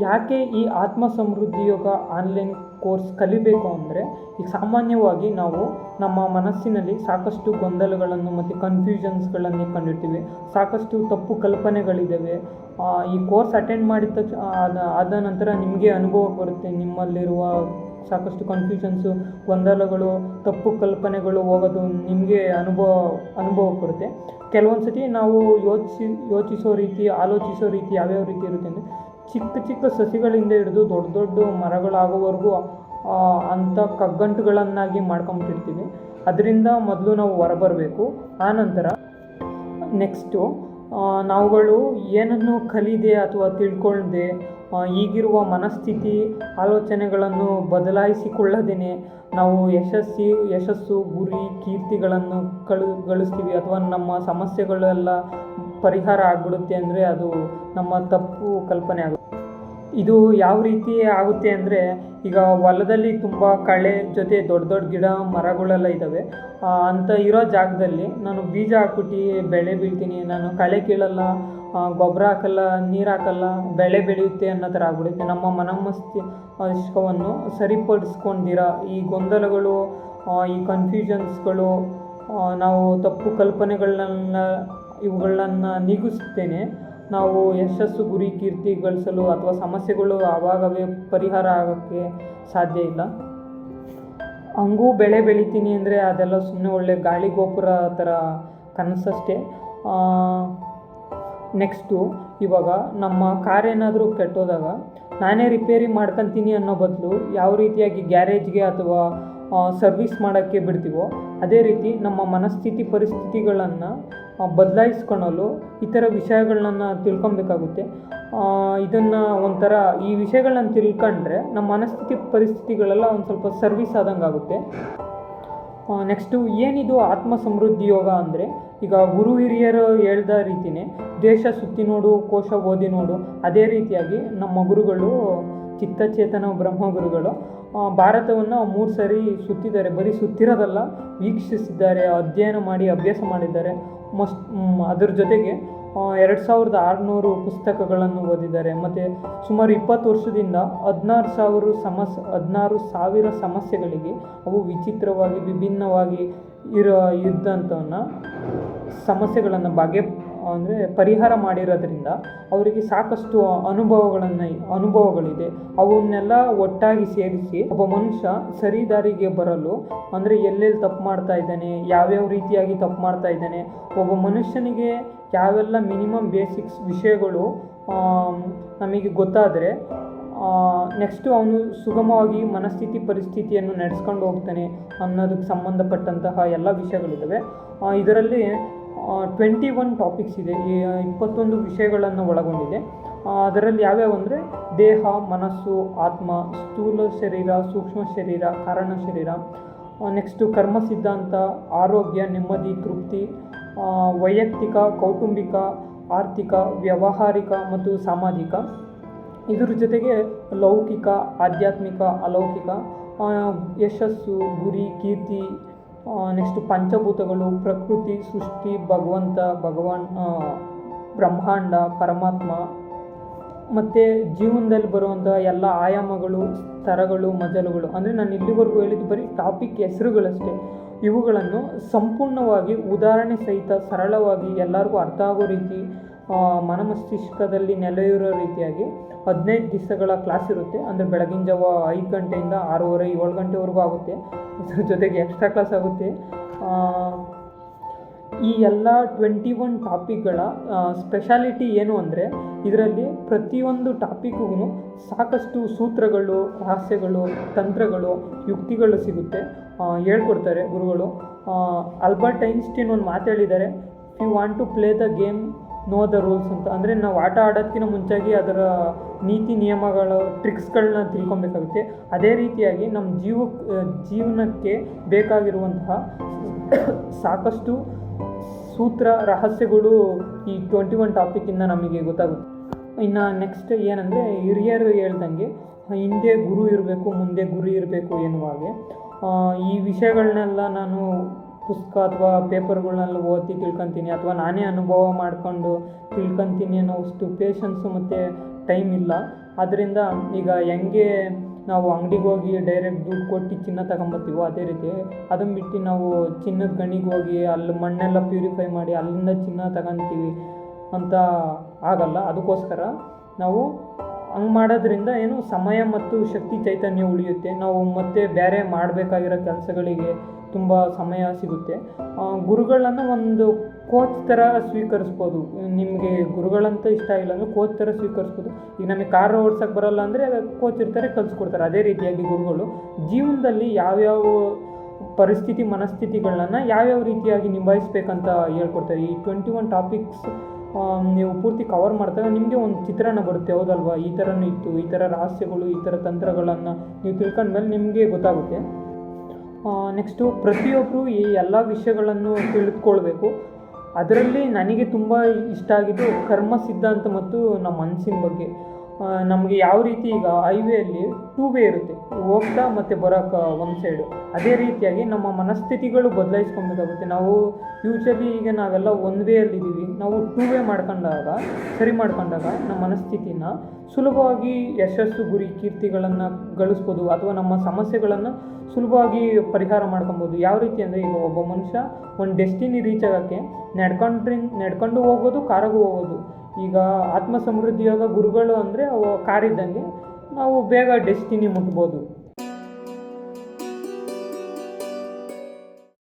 ಯಾಕೆ ಈ ಆತ್ಮ ಸಮೃದ್ಧಿ ಯೋಗ ಆನ್ಲೈನ್ ಕೋರ್ಸ್ ಕಲಿಬೇಕು ಅಂದರೆ, ಈಗ ಸಾಮಾನ್ಯವಾಗಿ ನಾವು ನಮ್ಮ ಮನಸ್ಸಿನಲ್ಲಿ ಸಾಕಷ್ಟು ಗೊಂದಲಗಳನ್ನು ಮತ್ತು ಕನ್ಫ್ಯೂಷನ್ಸ್ಗಳನ್ನು ಕಂಡಿರ್ತೀವಿ. ಸಾಕಷ್ಟು ತಪ್ಪು ಕಲ್ಪನೆಗಳಿದ್ದಾವೆ. ಈ ಕೋರ್ಸ್ ಅಟೆಂಡ್ ಮಾಡಿದ ತಕ್ಷಣ ಆದ ನಂತರ ನಿಮಗೆ ಅನುಭವ ಬರುತ್ತೆ. ನಿಮ್ಮಲ್ಲಿರುವ ಸಾಕಷ್ಟು ಕನ್ಫ್ಯೂಷನ್ಸು, ಗೊಂದಲಗಳು, ತಪ್ಪು ಕಲ್ಪನೆಗಳು ಹೋಗೋದು ನಿಮಗೆ ಅನುಭವ ಬರುತ್ತೆ. ಕೆಲವೊಂದು ಸತಿ ನಾವು ಯೋಚಿಸೋ ರೀತಿ, ಆಲೋಚಿಸೋ ರೀತಿ ಯಾವ್ಯಾವ ರೀತಿ ಇರುತ್ತೆ ಅಂದರೆ, ಚಿಕ್ಕ ಚಿಕ್ಕ ಸಸಿಗಳಿಂದ ಹಿಡಿದು ದೊಡ್ಡ ದೊಡ್ಡ ಮರಗಳಾಗೋವರೆಗೂ ಅಂಥ ಕಗ್ಗಂಟುಗಳನ್ನಾಗಿ ಮಾಡ್ಕೊಂಬಿಟ್ಟಿರ್ತೀವಿ. ಅದರಿಂದ ಮೊದಲು ನಾವು ಹೊರಬರಬೇಕು. ಆನಂತರ ನೆಕ್ಸ್ಟು ನಾವುಗಳು ಏನನ್ನು ಕಲಿದೆ ಅಥವಾ ತಿಳ್ಕೊಳ್ಳದೆ ಈಗಿರುವ ಮನಸ್ಥಿತಿ, ಆಲೋಚನೆಗಳನ್ನು ಬದಲಾಯಿಸಿಕೊಳ್ಳದೇನೆ ನಾವು ಯಶಸ್ಸು, ಗುರಿ, ಕೀರ್ತಿಗಳನ್ನು ಗಳಿಸ್ತೀವಿ ಅಥವಾ ನಮ್ಮ ಸಮಸ್ಯೆಗಳೆಲ್ಲ ಪರಿಹಾರ ಆಗಿಬಿಡುತ್ತೆ ಅಂದರೆ ಅದು ನಮ್ಮ ತಪ್ಪು ಕಲ್ಪನೆ ಆಗುತ್ತೆ. ಇದು ಯಾವ ರೀತಿ ಆಗುತ್ತೆ ಅಂದರೆ, ಈಗ ಹೊಲದಲ್ಲಿ ತುಂಬ ಕಳೆ ಜೊತೆ ದೊಡ್ಡ ದೊಡ್ಡ ಗಿಡ ಮರಗಳೆಲ್ಲ ಇದ್ದಾವೆ. ಅಂತ ಇರೋ ಜಾಗದಲ್ಲಿ ನಾನು ಬೀಜ ಹಾಕ್ಬಿಟ್ಟು ಬೆಳೆ ಬೀಳ್ತೀನಿ, ನಾನು ಕಳೆ ಕೀಳಲ್ಲ, ಗೊಬ್ಬರ ಹಾಕಲ್ಲ, ನೀರು ಹಾಕಲ್ಲ, ಬೆಳೆ ಬೆಳೆಯುತ್ತೆ ಅನ್ನೋ ಥರ ಆಗ್ಬಿಡುತ್ತೆ. ನಮ್ಮ ಮನೋಮಸ್ತಿಷ್ಕವನ್ನು ಸರಿಪಡಿಸ್ಕೊಂಡಿರ ಈ ಗೊಂದಲಗಳು, ಈ ಕನ್ಫ್ಯೂಷನ್ಸ್ಗಳು, ನಾವು ತಪ್ಪು ಇವುಗಳನ್ನು ನೀಗಿಸ್ತೇನೆ ನಾವು ಯಶಸ್ಸು, ಗುರಿ, ಕೀರ್ತಿ ಗಳಿಸಲು ಅಥವಾ ಸಮಸ್ಯೆಗಳು ಆವಾಗವೇ ಪರಿಹಾರ ಆಗೋಕ್ಕೆ ಸಾಧ್ಯ ಇಲ್ಲ. ಹಂಗೂ ಬೆಳೆ ಬೆಳಿತೀನಿ ಅಂದರೆ ಅದೆಲ್ಲ ಸುಮ್ಮನೆ ಒಳ್ಳೆ ಗಾಳಿ ಗೋಪುರ ಥರ ಕನಸಷ್ಟೇ. ನೆಕ್ಸ್ಟು, ಇವಾಗ ನಮ್ಮ ಕಾರ್ ಏನಾದರೂ ಕೆಟ್ಟೋದಾಗ ನಾನೇ ರಿಪೇರಿ ಮಾಡ್ಕೊತೀನಿ ಅನ್ನೋ ಬದಲು ಯಾವ ರೀತಿಯಾಗಿ ಗ್ಯಾರೇಜ್ಗೆ ಅಥವಾ ಸರ್ವಿಸ್ ಮಾಡೋಕ್ಕೆ ಬಿಡ್ತೀವೋ, ಅದೇ ರೀತಿ ನಮ್ಮ ಮನಸ್ಥಿತಿ ಪರಿಸ್ಥಿತಿಗಳನ್ನು ಬದಲಾಯಿಸ್ಕೊಳ್ಳಲು ಈ ಥರ ವಿಷಯಗಳನ್ನ ತಿಳ್ಕೊಬೇಕಾಗುತ್ತೆ. ಇದನ್ನು ಒಂಥರ ಈ ವಿಷಯಗಳನ್ನ ತಿಳ್ಕೊಂಡ್ರೆ ನಮ್ಮ ಮನಸ್ಥಿತಿ ಪರಿಸ್ಥಿತಿಗಳೆಲ್ಲ ಒಂದು ಸ್ವಲ್ಪ ಸರ್ವಿಸ್ ಆದಂಗೆ ಆಗುತ್ತೆ. ನೆಕ್ಸ್ಟು, ಏನಿದು ಆತ್ಮ ಸಮೃದ್ಧಿ ಯೋಗ ಅಂದರೆ, ಈಗ ಗುರು ಹಿರಿಯರು ಹೇಳ್ದ ರೀತಿಯೇ ದೇಶ ಸುತ್ತಿ ನೋಡು, ಕೋಶ ಓದಿ ನೋಡು. ಅದೇ ರೀತಿಯಾಗಿ ನಮ್ಮ ಗುರುಗಳು, ಚಿತ್ತಚೇತನ ಬ್ರಹ್ಮಗುರುಗಳು ಭಾರತವನ್ನು 3 ಸರಿ ಸುತ್ತಿದ್ದಾರೆ. ಬರೀ ಸುತ್ತಿರೋದಲ್ಲ, ವೀಕ್ಷಿಸಿದ್ದಾರೆ, ಅಧ್ಯಯನ ಮಾಡಿ ಅಭ್ಯಾಸ ಮಾಡಿದ್ದಾರೆ. ಅದ್ರ ಜೊತೆಗೆ 2600 ಪುಸ್ತಕಗಳನ್ನು ಓದಿದ್ದಾರೆ. ಮತ್ತು ಸುಮಾರು 20 ವರ್ಷದಿಂದ 16,000 ಸಮಸ್ಯೆಗಳಿಗೆ ಅವು ವಿಚಿತ್ರವಾಗಿ, ವಿಭಿನ್ನವಾಗಿ ಇದ್ದಂಥವನ್ನ ಸಮಸ್ಯೆಗಳನ್ನು ಪರಿಹಾರ ಮಾಡಿರೋದ್ರಿಂದ ಅವರಿಗೆ ಸಾಕಷ್ಟು ಅನುಭವಗಳಿದೆ. ಅವನ್ನೆಲ್ಲ ಒಟ್ಟಾಗಿ ಸೇರಿಸಿ ಒಬ್ಬ ಮನುಷ್ಯ ಸರಿ ದಾರಿಗೆ ಬರಲು, ಅಂದರೆ ಎಲ್ಲೆಲ್ಲಿ ತಪ್ಪು ಮಾಡ್ತಾ ಇದ್ದಾನೆ, ಯಾವ್ಯಾವ ರೀತಿಯಾಗಿ ತಪ್ಪು ಮಾಡ್ತಾ ಇದ್ದಾನೆ, ಒಬ್ಬ ಮನುಷ್ಯನಿಗೆ ಯಾವೆಲ್ಲ ಮಿನಿಮಮ್ ಬೇಸಿಕ್ಸ್ ವಿಷಯಗಳು ನಮಗೆ ಗೊತ್ತಾದರೆ ನೆಕ್ಸ್ಟು ಅವನು ಸುಗಮವಾಗಿ ಮನಸ್ಥಿತಿ ಪರಿಸ್ಥಿತಿಯನ್ನು ನಡೆಸ್ಕೊಂಡು ಹೋಗ್ತಾನೆ ಅನ್ನೋದಕ್ಕೆ ಸಂಬಂಧಪಟ್ಟಂತಹ ಎಲ್ಲ ವಿಷಯಗಳಿದ್ದಾವೆ. ಇದರಲ್ಲಿ 21 ಟಾಪಿಕ್ಸ್ ಇದೆ. 21 ವಿಷಯಗಳನ್ನು ಒಳಗೊಂಡಿದೆ. ಅದರಲ್ಲಿ ಯಾವ್ಯಾವ ಅಂದರೆ, ದೇಹ, ಮನಸ್ಸು, ಆತ್ಮ, ಸ್ಥೂಲ ಶರೀರ, ಸೂಕ್ಷ್ಮ ಶರೀರ, ಕಾರಣ ಶರೀರ. ನೆಕ್ಸ್ಟು ಕರ್ಮ ಸಿದ್ಧಾಂತ, ಆರೋಗ್ಯ, ನೆಮ್ಮದಿ, ತೃಪ್ತಿ, ವೈಯಕ್ತಿಕ, ಕೌಟುಂಬಿಕ, ಆರ್ಥಿಕ, ವ್ಯಾವಹಾರಿಕ ಮತ್ತು ಸಾಮಾಜಿಕ. ಇದರ ಜೊತೆಗೆ ಲೌಕಿಕ, ಆಧ್ಯಾತ್ಮಿಕ, ಅಲೌಕಿಕ, ಯಶಸ್ಸು, ಗುರಿ, ಕೀರ್ತಿ. ನೆಕ್ಸ್ಟು ಪಂಚಭೂತಗಳು, ಪ್ರಕೃತಿ, ಸೃಷ್ಟಿ, ಬ್ರಹ್ಮಾಂಡ, ಪರಮಾತ್ಮ, ಮತ್ತು ಜೀವನದಲ್ಲಿ ಬರುವಂಥ ಎಲ್ಲ ಆಯಾಮಗಳು, ಸ್ತರಗಳು, ಮಜಲುಗಳು. ಅಂದರೆ ನಾನು ಇಲ್ಲಿವರೆಗೂ ಹೇಳಿದ್ದು ಬರೀ ಟಾಪಿಕ್ ಹೆಸರುಗಳಷ್ಟೇ. ಇವುಗಳನ್ನು ಸಂಪೂರ್ಣವಾಗಿ ಉದಾಹರಣೆ ಸಹಿತ ಸರಳವಾಗಿ ಎಲ್ಲರಿಗೂ ಅರ್ಥ ಆಗೋ ರೀತಿ, ಮನಮಸ್ತಿಷ್ಕದಲ್ಲಿ ನೆಲೆಯಿರೋ ರೀತಿಯಾಗಿ 15 ದಿವಸಗಳ ಕ್ಲಾಸ್ ಇರುತ್ತೆ. ಅಂದರೆ ಬೆಳಗಿನ ಜಾವ 5 ಗಂಟೆಯಿಂದ 6:30, 7 ಗಂಟೆವರೆಗೂ ಆಗುತ್ತೆ. ಇದ್ರ ಜೊತೆಗೆ ಎಕ್ಸ್ಟ್ರಾ ಕ್ಲಾಸ್ ಆಗುತ್ತೆ. ಈ ಎಲ್ಲ 21 ಟಾಪಿಕ್ಗಳ ಸ್ಪೆಷಾಲಿಟಿ ಏನು ಅಂದರೆ, ಇದರಲ್ಲಿ ಪ್ರತಿಯೊಂದು ಟಾಪಿಕ್ಗೂ ಸಾಕಷ್ಟು ಸೂತ್ರಗಳು, ರಹಸ್ಯಗಳು, ತಂತ್ರಗಳು, ಯುಕ್ತಿಗಳು ಸಿಗುತ್ತೆ, ಹೇಳ್ಕೊಡ್ತಾರೆ ಗುರುಗಳು. ಆಲ್ಬರ್ಟ್ ಐನ್ಸ್ಟೀನ್ ಒಂದು ಮಾತು ಹೇಳಿದ್ದಾರೆ, if you want to play the game, know the rules ಅಂತ. ಅಂದರೆ ನಾವು ಆಟ ಆಡೋದಕ್ಕಿಂತ ಮುಂಚಾಗಿ ಅದರ ನೀತಿ ನಿಯಮಗಳು, ಟ್ರಿಕ್ಸ್ಗಳನ್ನ ತಿಳ್ಕೊಬೇಕಾಗುತ್ತೆ. ಅದೇ ರೀತಿಯಾಗಿ ನಮ್ಮ ಜೀವನಕ್ಕೆ ಬೇಕಾಗಿರುವಂತಹ ಸಾಕಷ್ಟು ಸೂತ್ರ, ರಹಸ್ಯಗಳು ಈ 21 ಟಾಪಿಕ್ಕಿಂದ ನಮಗೆ ಗೊತ್ತಾಗುತ್ತೆ. ಇನ್ನು ನೆಕ್ಸ್ಟ್ ಏನಂದರೆ, ಹಿರಿಯರು ಹೇಳ್ದಂಗೆ ಹಿಂದೆ ಗುರು ಇರಬೇಕು, ಮುಂದೆ ಗುರಿ ಇರಬೇಕು ಎನ್ನುವಾಗೆ ಈ ವಿಷಯಗಳನ್ನೆಲ್ಲ ನಾನು ಪುಸ್ತಕ ಅಥವಾ ಪೇಪರ್ಗಳನ್ನೆಲ್ಲ ಓದಿ ತಿಳ್ಕೊತೀನಿ, ಅಥವಾ ನಾನೇ ಅನುಭವ ಮಾಡ್ಕೊಂಡು ತಿಳ್ಕೊತೀನಿ ಅನ್ನೋಷ್ಟು ಪೇಷನ್ಸು ಮತ್ತು ಟೈಮ್ ಇಲ್ಲ. ಆದ್ದರಿಂದ ಈಗ ಹೆಂಗೆ ನಾವು ಅಂಗಡಿಗೆ ಹೋಗಿ ಡೈರೆಕ್ಟ್ ದುಡ್ಡು ಕೊಟ್ಟು ಚಿನ್ನ ತಗೊಂಬರ್ತೀವೋ ಅದೇ ರೀತಿ ಅದನ್ನು ಬಿಟ್ಟು ನಾವು ಚಿನ್ನದ ಗಣಿಗೆ ಹೋಗಿ ಅಲ್ಲಿ ಮಣ್ಣೆಲ್ಲ ಪ್ಯೂರಿಫೈ ಮಾಡಿ ಅಲ್ಲಿಂದ ಚಿನ್ನ ತಗೊಂತೀವಿ ಅಂತ ಆಗಲ್ಲ. ಅದಕ್ಕೋಸ್ಕರ ನಾವು ಹಂಗೆ ಮಾಡೋದ್ರಿಂದ ಏನು ಸಮಯ ಮತ್ತು ಶಕ್ತಿ ಚೈತನ್ಯ ಉಳಿಯುತ್ತೆ. ನಾವು ಮತ್ತೆ ಬೇರೆ ಮಾಡಬೇಕಾಗಿರೋ ಕೆಲಸಗಳಿಗೆ ತುಂಬ ಸಮಯ ಸಿಗುತ್ತೆ. ಗುರುಗಳನ್ನು ಒಂದು ಕೋಚ್ ಥರ ಸ್ವೀಕರಿಸ್ಬೋದು. ನಿಮಗೆ ಗುರುಗಳಂತ ಇಷ್ಟ ಇಲ್ಲ ಅಂದರೆ ಕೋಚ್ ಥರ ಸ್ವೀಕರಿಸ್ಬೋದು. ಈಗ ನಮಗೆ ಕಾರ್ ಓಡ್ಸೋಕ್ಕೆ ಬರೋಲ್ಲ ಅಂದರೆ ಕೋಚ್ ಇರ್ತಾರೆ, ಕಲಿಸ್ಕೊಡ್ತಾರೆ. ಅದೇ ರೀತಿಯಾಗಿ ಗುರುಗಳು ಜೀವನದಲ್ಲಿ ಯಾವ್ಯಾವ ಪರಿಸ್ಥಿತಿ ಮನಸ್ಥಿತಿಗಳನ್ನ ಯಾವ್ಯಾವ ರೀತಿಯಾಗಿ ನಿಭಾಯಿಸ್ಬೇಕಂತ ಹೇಳ್ಕೊಡ್ತಾರೆ. ಈ 21 ಟಾಪಿಕ್ಸ್ ನೀವು ಪೂರ್ತಿ ಕವರ್ ಮಾಡ್ತಾರೆ ನಿಮಗೆ ಒಂದು ಚಿತ್ರಣ ಬರುತ್ತೆ, ಹೌದಲ್ವಾ? ಈ ಥರನೂ ಇತ್ತು, ಈ ಥರ ರಹಸ್ಯಗಳು, ಈ ಥರ ತಂತ್ರಗಳನ್ನು ನೀವು ತಿಳ್ಕೊಂಡ್ಮೇಲೆ ನಿಮಗೆ ಗೊತ್ತಾಗುತ್ತೆ. ನೆಕ್ಸ್ಟು ಪ್ರತಿಯೊಬ್ಬರು ಈ ಎಲ್ಲ ವಿಷಯಗಳನ್ನು ತಿಳಿದುಕೊಳ್ಬೇಕು. ಅದರಲ್ಲಿ ನನಗೆ ತುಂಬ ಇಷ್ಟ ಆಗಿದ್ದು ಕರ್ಮ ಸಿದ್ಧಾಂತ ಮತ್ತು ನಮ್ಮ ಮನಸ್ಸಿನ ಬಗ್ಗೆ. ನಮಗೆ ಯಾವ ರೀತಿ ಈಗ ಹೈವೇಯಲ್ಲಿ 2 ವೇ ಇರುತ್ತೆ, ಹೋಗ್ತಾ ಮತ್ತು ಬರೋಕ್ಕೆ ಒಂದು ಸೈಡು. ಅದೇ ರೀತಿಯಾಗಿ ನಮ್ಮ ಮನಸ್ಥಿತಿಗಳು ಬದಲಾಯಿಸ್ಕೊಬೇಕಾಗುತ್ತೆ. ನಾವು ಯೂಶ್ವಲಿ ಈಗ ನಾವೆಲ್ಲ 1 ವೇಯಲ್ಲಿದ್ದೀವಿ, ನಾವು 2 ವೇ ಸರಿ ಮಾಡ್ಕೊಂಡಾಗ ನಮ್ಮ ಮನಸ್ಥಿತಿನ ಸುಲಭವಾಗಿ ಯಶಸ್ಸು, ಗುರಿ, ಕೀರ್ತಿಗಳನ್ನು ಗಳಿಸ್ಬೋದು ಅಥವಾ ನಮ್ಮ ಸಮಸ್ಯೆಗಳನ್ನು ಸುಲಭವಾಗಿ ಪರಿಹಾರ ಮಾಡ್ಕೊಬೋದು. ಯಾವ ರೀತಿ ಅಂದರೆ ಈಗ ಒಬ್ಬ ಮನುಷ್ಯ ಒಂದು ಡೆಸ್ಟಿನಿ ರೀಚ್ ಆಗೋಕ್ಕೆ ನಡ್ಕೊಂಡು ಹೋಗ್ಬೋದು, ಕಾರಾಗೂ ಹೋಗ್ಬೋದು. ಈಗ ಆತ್ಮ ಸಮೃದ್ಧಿ ಯೋಗ ಗುರುಗಳು ಅಂದರೆ ಅವು ಕಾರಿದ್ದಂಗೆ ನಾವು ಬೇಗ ಡೆಸ್ಟಿನಿ ಮುಟ್ಬೋದು.